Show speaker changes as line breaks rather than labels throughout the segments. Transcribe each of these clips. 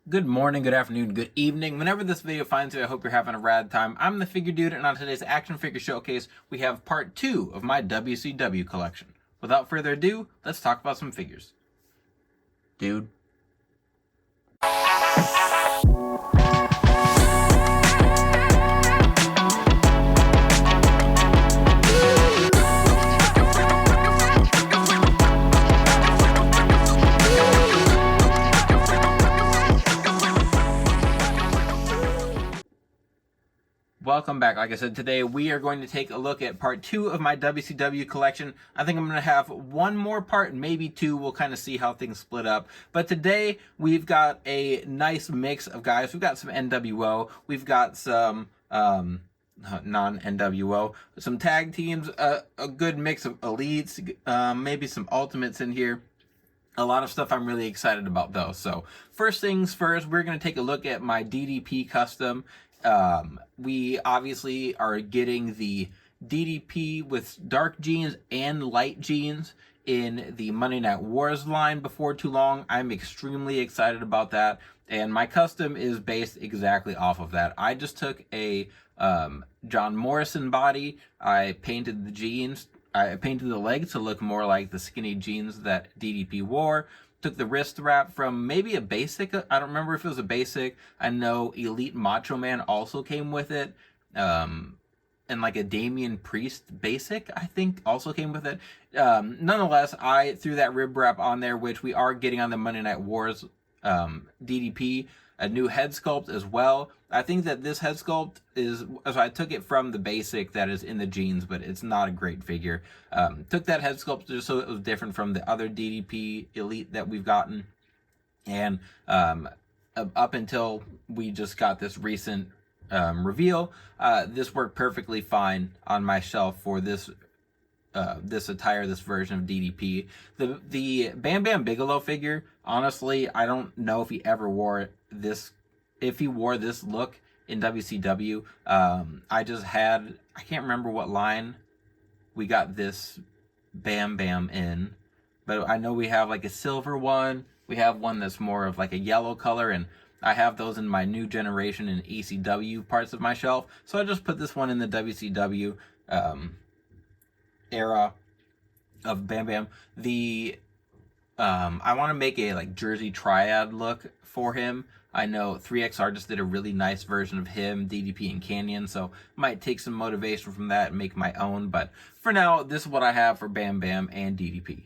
Good morning, good afternoon, good evening. Whenever this video finds you, I hope you're having a rad time. I'm the Figure Dude, and on today's Action Figure Showcase, we have part 2 of my WCW collection. Without further ado, let's talk about some figures. Dude. Welcome back. Like I said, today we are going to take a look at part 2 of my WCW collection. I think I'm going to have one more part, maybe two. We'll kind of see how things split up. But today we've got a nice mix of guys. We've got some NWO. We've got some non-NWO, some tag teams, a good mix of elites, maybe some ultimates in here. A lot of stuff I'm really excited about though. So first things first, we're going to take a look at my DDP custom. We obviously are getting the DDP with dark jeans and light jeans in the Monday Night Wars line before too long. I'm extremely excited about that, and my custom is based exactly off of that. I just took a John Morrison body. I painted the jeans. I painted the legs to look more like the skinny jeans that DDP wore. Took the wrist wrap from maybe a basic. I don't remember if it was a basic. I know Elite Macho Man also came with it. And like a Damian Priest basic, I think, also came with it. Nonetheless, I threw that rib wrap on there, which we are getting on the Monday Night Wars DDP. A new head sculpt as well. I think that this head sculpt is, so I took it from the basic that is in the jeans, but it's not a great figure. Took that head sculpt just so it was different from the other DDP Elite that we've gotten. And up until we just got this recent reveal, this worked perfectly fine on my shelf for this attire, this version of DDP. The Bam Bam Bigelow figure, honestly, I don't know if he ever wore this, if he wore this look in WCW. I can't remember what line we got this Bam Bam in, but I know we have like a silver one. We have one that's more of like a yellow color, and I have those in my new generation and ECW parts of my shelf. So I just put this one in the WCW era of Bam Bam. I want to make a like Jersey Triad look for him. I know 3XR just did a really nice version of him, DDP and Canyon, so might take some motivation from that and make my own. But for now, this is what I have for Bam Bam and DDP.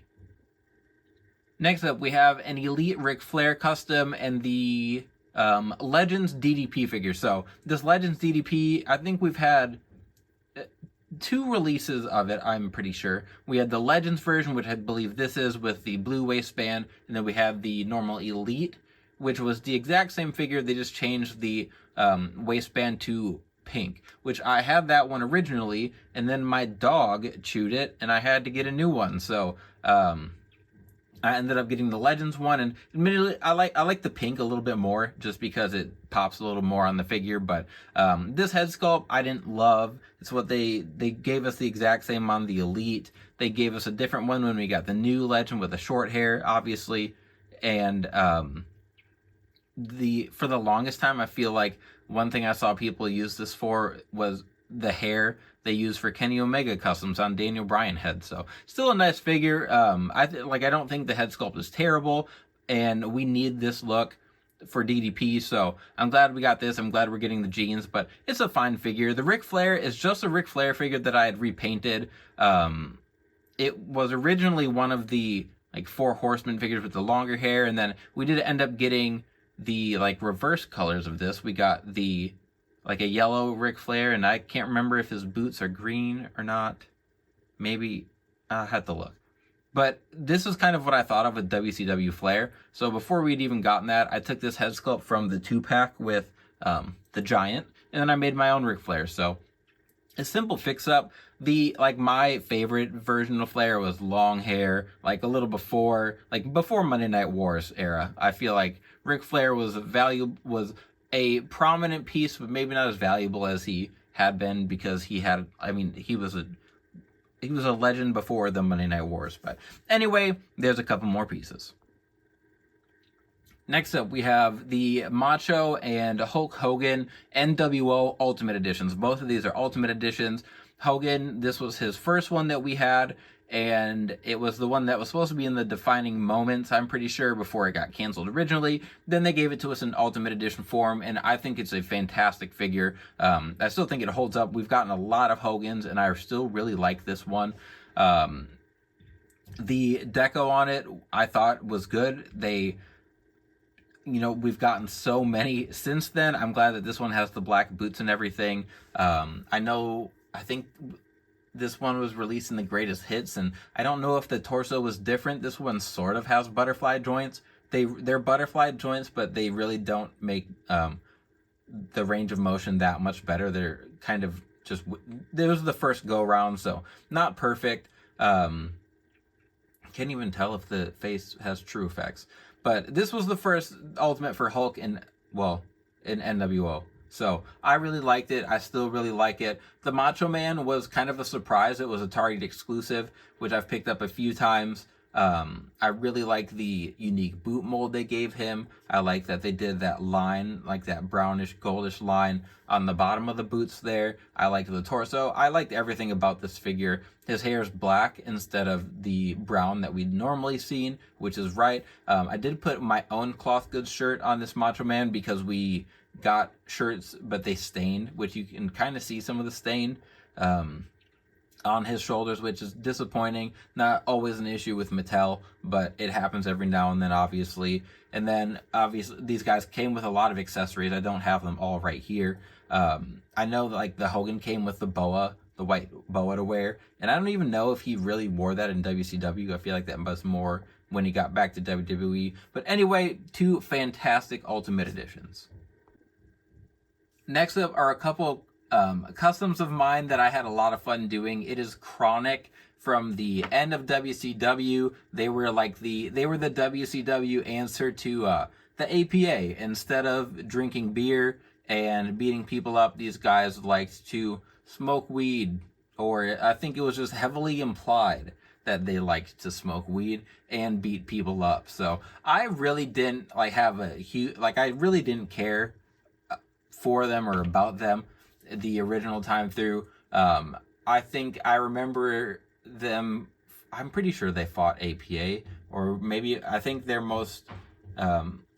Next up, we have an Elite Ric Flair custom and the Legends DDP figure. So this Legends DDP, I think we've had two releases of it, I'm pretty sure. We had the Legends version, which I believe this is, with the blue waistband, and then we have the normal Elite, which was the exact same figure. They just changed the waistband to pink, which I had that one originally, and then my dog chewed it, and I had to get a new one. So I ended up getting the Legends one, and admittedly, I like the pink a little bit more, just because it pops a little more on the figure. But this head sculpt I didn't love. It's what they gave us the exact same on the Elite. They gave us a different one when we got the new Legend with the short hair, obviously, and for the longest time, I feel like one thing I saw people use this for was the hair they use for Kenny Omega customs on Daniel Bryan head. So still a nice figure. I don't think the head sculpt is terrible, and we need this look for DDP. So I'm glad we got this. I'm glad we're getting the jeans, but it's a fine figure. The Ric Flair is just a Ric Flair figure that I had repainted. It was originally one of the like 4 Horsemen figures with the longer hair, and then we did end up getting the like reverse colors of this. We got the like a yellow Ric Flair, and I can't remember if his boots are green or not. Maybe I had to look. But this is kind of what I thought of with WCW Flair. So before we'd even gotten that, I took this head sculpt from the 2-pack with the Giant, and then I made my own Ric Flair. So a simple fix-up. My favorite version of Flair was long hair, like a little before Monday Night Wars era. I feel like Ric Flair was a prominent piece, but maybe not as valuable as he had been, because he was a legend before the Monday Night Wars. But anyway, there's a couple more pieces. Next up, we have the Macho and Hulk Hogan NWO Ultimate Editions. Both of these are Ultimate Editions. Hogan, this was his first one that we had, and it was the one that was supposed to be in the defining moments, I'm pretty sure, before it got canceled originally. Then they gave it to us in Ultimate Edition form, and I think it's a fantastic figure. I still think it holds up. We've gotten a lot of Hogans, and I still really like this one. The deco on it, I thought was good. We've gotten so many since then. I'm glad that this one has the black boots and everything. I think this one was released in the greatest hits, and I don't know if the torso was different. This one sort of has butterfly joints. They're butterfly joints, but they really don't make the range of motion that much better. They're kind of just, this was the first go round, so not perfect. Can't even tell if the face has true effects. But this was the first Ultimate for Hulk in NWO. So I really liked it. I still really like it. The Macho Man was kind of a surprise. It was a Target exclusive, which I've picked up a few times. I really like the unique boot mold they gave him. I like that they did that line, like that brownish goldish line on the bottom of the boots there. I liked the torso. I liked everything about this figure. His hair is black instead of the brown that we'd normally seen, which is right. I did put my own cloth goods shirt on this Macho Man because we got shirts, but they stained, which you can kind of see some of the stain on his shoulders, which is disappointing. Not always an issue with Mattel, but it happens every now and then, obviously. And then, obviously, these guys came with a lot of accessories. I don't have them all right here. I know, like, the Hogan came with the boa, the white boa to wear, and I don't even know if he really wore that in WCW. I feel like that was more when he got back to WWE. But anyway, two fantastic Ultimate Editions. Next up are a couple customs of mine that I had a lot of fun doing. It is Chronic from the end of WCW. They were the WCW answer to the APA. Instead of drinking beer and beating people up, these guys liked to smoke weed, or I think it was just heavily implied that they liked to smoke weed and beat people up. So I really didn't I really didn't care for them or about them the original time through. I think I remember them, I'm pretty sure they fought APA, or maybe I think their most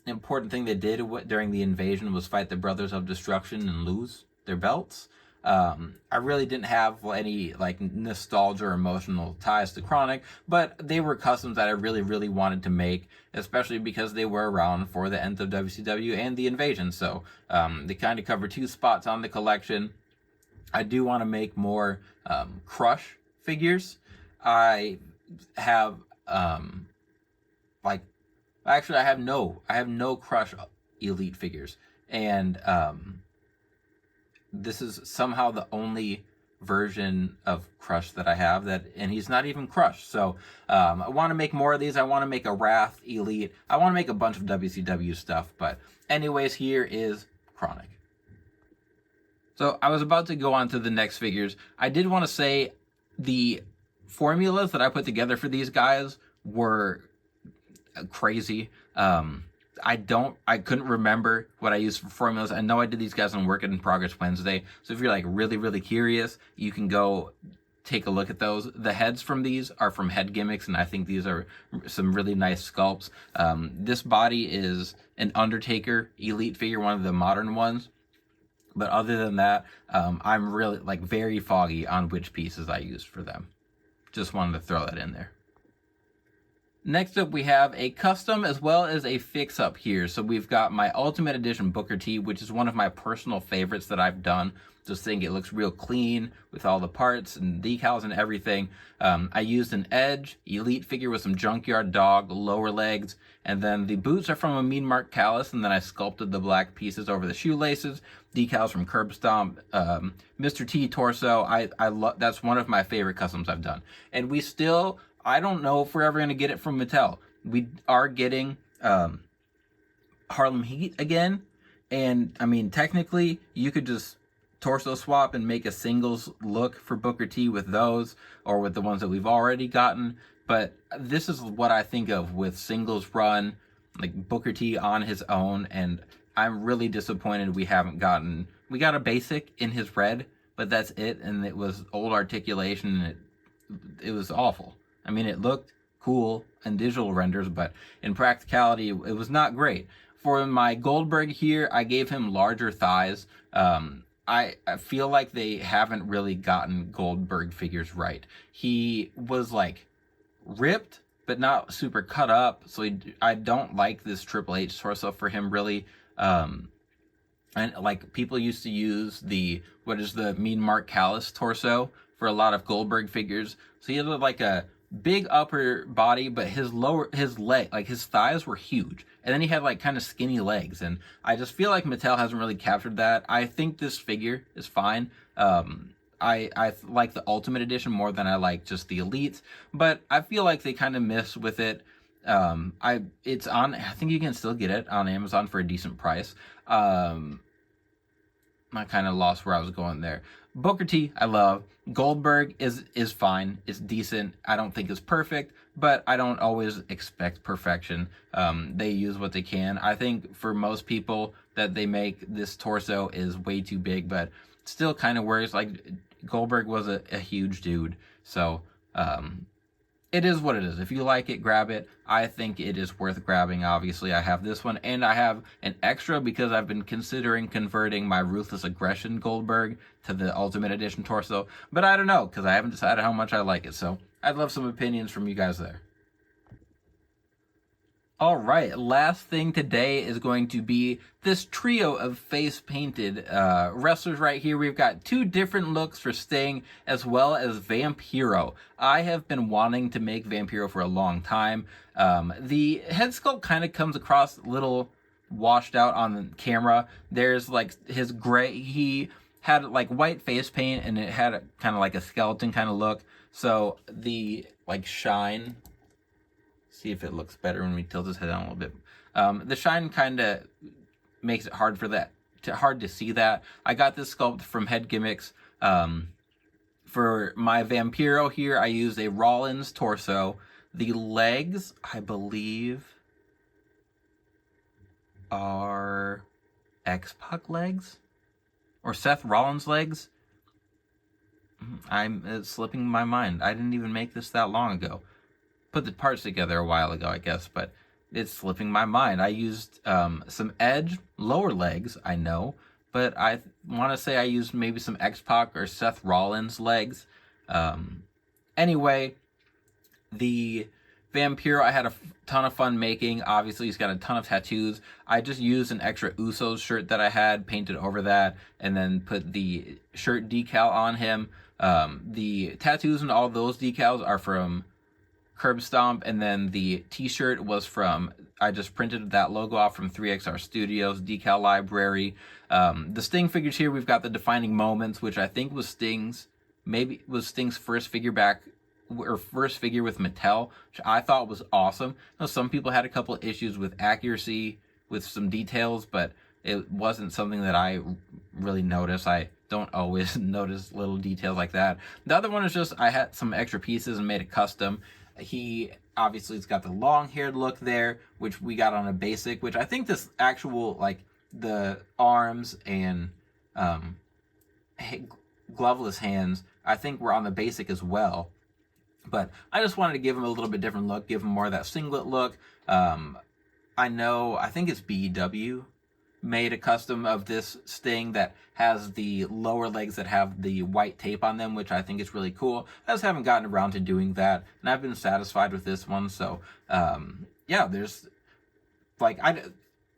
important thing they did during the invasion was fight the Brothers of Destruction and lose their belts. I really didn't have any nostalgia or emotional ties to Chronic, but they were customs that I really, really wanted to make, especially because they were around for the end of WCW and the invasion. So they kind of cover two spots on the collection. I do want to make more Crush figures. I have I have no Crush Elite figures, and this is somehow the only version of Crush that I have, and he's not even Crush. So I want to make more of these. I want to make a Wrath Elite. I want to make a bunch of WCW stuff. But anyways, here is Chronic. So I was about to go on to the next figures. I did want to say the formulas that I put together for these guys were crazy. I couldn't remember what I used for formulas. I know I did these guys on Work in Progress Wednesday. So if you're really, really curious, you can go take a look at those. The heads from these are from Head Gimmicks, and I think these are some really nice sculpts. This body is an Undertaker Elite figure, one of the modern ones. But other than that, I'm really very foggy on which pieces I used for them. Just wanted to throw that in there. Next up, we have a custom as well as a fix-up here. So we've got my Ultimate Edition Booker T, which is one of my personal favorites that I've done. Just think it looks real clean with all the parts and decals and everything. I used an Edge Elite figure with some Junkyard Dog lower legs, and then the boots are from a Mean Mark Callous, and then I sculpted the black pieces over the shoelaces. Decals from Curb Stomp, Mr. T torso. I love, that's one of my favorite customs I've done. And we still, I don't know if we're ever going to get it from Mattel. We are getting Harlem Heat again. And, I mean, technically, you could just torso swap and make a singles look for Booker T with those, or with the ones that we've already gotten. But this is what I think of with singles run like Booker T on his own, and I'm really disappointed we got a basic in his red, but that's it, and it was old articulation, and it was awful. I mean, it looked cool in digital renders, but in practicality, it was not great. For my Goldberg here, I gave him larger thighs. I feel like they haven't really gotten Goldberg figures right. He was like ripped, but not super cut up. So I don't like this Triple H torso for him really. And like people used to use the Mean Mark Callis torso for a lot of Goldberg figures. So he had like a big upper body, but his leg, like his thighs were huge. And then he had like kind of skinny legs. And I just feel like Mattel hasn't really captured that. I think this figure is fine. I like the Ultimate Edition more than I like just the Elites, but I feel like they kind of miss with it. It's on, I think you can still get it on Amazon for a decent price. I kind of lost where I was going there. Booker T, I love. Goldberg is fine. It's decent. I don't think it's perfect, but I don't always expect perfection. They use what they can. I think for most people that they make, this torso is way too big, but still kind of works. Like Goldberg was a huge dude, so it is what it is. If you like it, grab it. I think it is worth grabbing. Obviously, I have this one, and I have an extra because I've been considering converting my Ruthless Aggression Goldberg to the Ultimate Edition torso, but I don't know because I haven't decided how much I like it, so I'd love some opinions from you guys there. All right, last thing today is going to be this trio of face-painted wrestlers right here. We've got two different looks for Sting as well as Vampiro. I have been wanting to make Vampiro for a long time. The head sculpt kind of comes across a little washed out on the camera. There's like his gray, he had like white face paint and it had kind of like a skeleton kind of look. So the like shine, see if it looks better when we tilt his head down a little bit. The shine kind of makes it hard to see that. I got this sculpt from Head Gimmicks. For my Vampiro here, I used a Rollins torso. The legs, I believe, are X-Pac legs or Seth Rollins legs. It's slipping my mind. I didn't even make this that long ago. Put the parts together a while ago, I guess, but it's slipping my mind. I used some Edge lower legs, I know, but I want to say I used maybe some X-Pac or Seth Rollins legs. Anyway, the Vampiro I had a ton of fun making. Obviously, he's got a ton of tattoos. I just used an extra Usos shirt that I had, painted over that, and then put the shirt decal on him. The tattoos and all those decals are from Curb Stomp, and then the t-shirt was from, I just printed that logo off from 3XR Studios decal library. The Sting figures here, we've got the Defining Moments, which I think was Sting's first figure with Mattel, which I thought was awesome. I know some people had a couple issues with accuracy with some details, but it wasn't something that I really noticed. I don't always notice little details like that. The other one is just I had some extra pieces and made it custom. He obviously has got the long-haired look there, which we got on a basic, which I think this actual, like, the arms and gloveless hands, I think were on the basic as well. But I just wanted to give him a little bit different look, give him more of that singlet look. I think it's BEW made a custom of this Sting that has the lower legs that have the white tape on them, which I think is really cool. I just haven't gotten around to doing that, and I've been satisfied with this one. So, yeah, there's, like,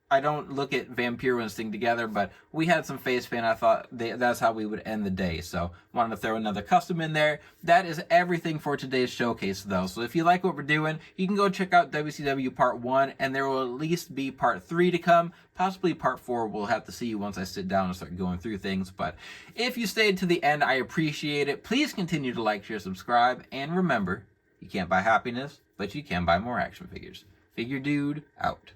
I don't look at Vampiro and Sting together, but we had some face paint. I thought that's how we would end the day. So wanted to throw another custom in there. That is everything for today's showcase, though. So if you like what we're doing, you can go check out WCW Part 1, and there will at least be Part 3 to come. Possibly Part 4. We'll have to see once I sit down and start going through things. But if you stayed to the end, I appreciate it. Please continue to like, share, subscribe, and remember, you can't buy happiness, but you can buy more action figures. Figure Dude, out.